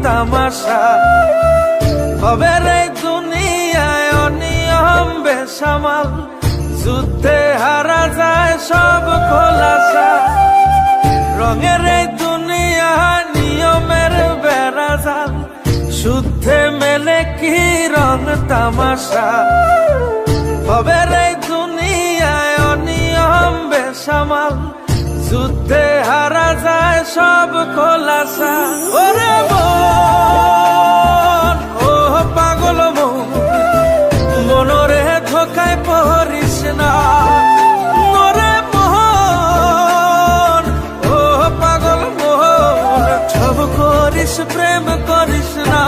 তামাশা। ভবের এই দুনিয়ায় অনিয়ম বেসামাল, যুদ্ধে হারা যায় সব খোলাসা। রঙের এই দুনিয়ায় নিয়মের বেড়াজাল, শুদ্ধে মেলে কি রং তামাশা। ভবের এই দুনিয়ায় অনিয়ম বেসামাল, যুদ্ধে হারা যায় সব খোলাসা। ওরে মন, ও পাগল মন, মনরে ধোকায় পড়িস না। ওরে মন, ও পাগল মন, সব করিস প্রেম করিস না।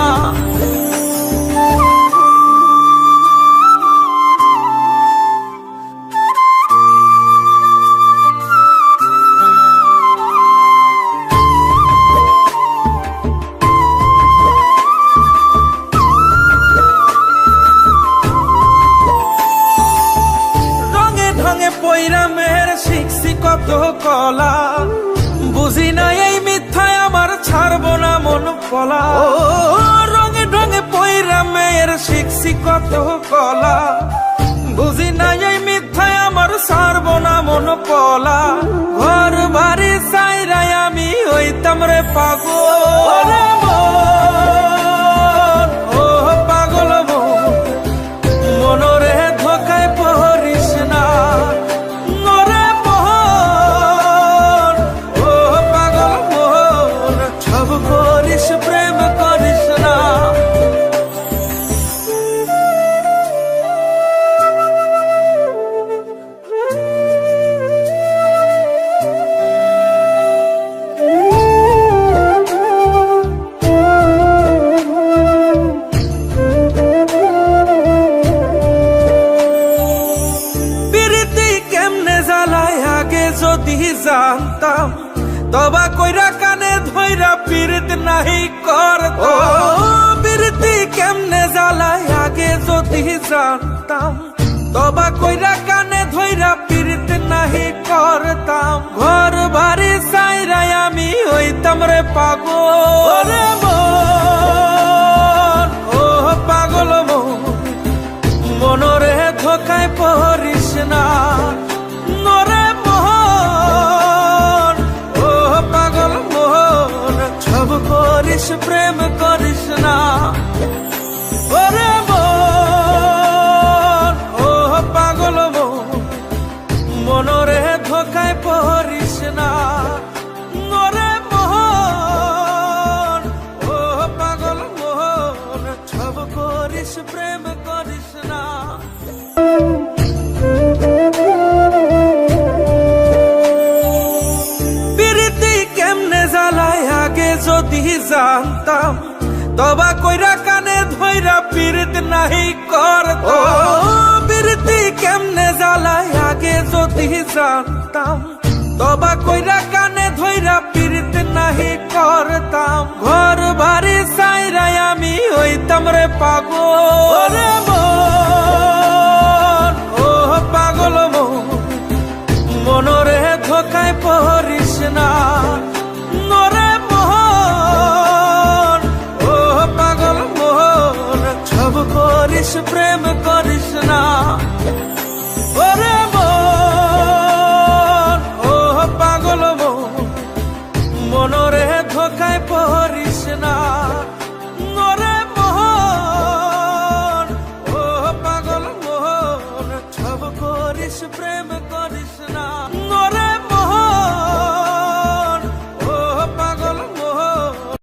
পৈরামের শিখছি কত কলা, বুঝি না এই মিথ্যায় আমার ছাড়বো না মন পলা। রঙে ঢঙে পৈরামের শিখছি কত কলা, বুঝি না এই মিথ্যায় আমার ছাড়বো না মন পলা। ঘর বাড়ি চাইরাই আমি হইতাম রে পাগল। ও পাগল মন, মনরে ধোকায় পড়িস না। প্রেম করিস না। প্রীতি কেমনে জ্বালায় আগে যদি জানতাম, তবা কইরা কানে ধইরা পীড়িত নাহি করতাম। প্রীতি কেমনে জ্বালায় আগে যদি জানতাম, তবা কইরা কানে ধইরা পীড়িত নাহি করতাম। ঘর বাড়ি চাইরাই আমি হইতাম রে পাগল। মন, ও পাগল মন, মনরে ধোকায় পড়িস না। নরে মন, ও পাগল মন, সব করিস প্রেম করিস না। ওরে মন, ও পাগল মন, মনরে ধোকায় পড়িস না। নরে মন, ও পাগল মন, সব করিস প্রেম করিস না। প্রীতি কেমনে জ্বালায় আগে যদি জানতাম, তবা কইরা কানে ধইরা পীড়িত নাহি করতাম। প্রীতি কেমনে জ্বালায় আগে যদি জানতাম, তবা কইরা কানে ধইরা পীড়িত নাহি করতাম। ঘর বাড়ি চাইরাই আমি হইতাম রে পাগল। মন, ও পাগল মন, মনরে ধোকায় পড়িস না। নরে মন, ও পাগল মন, সব করিস প্রেম করিস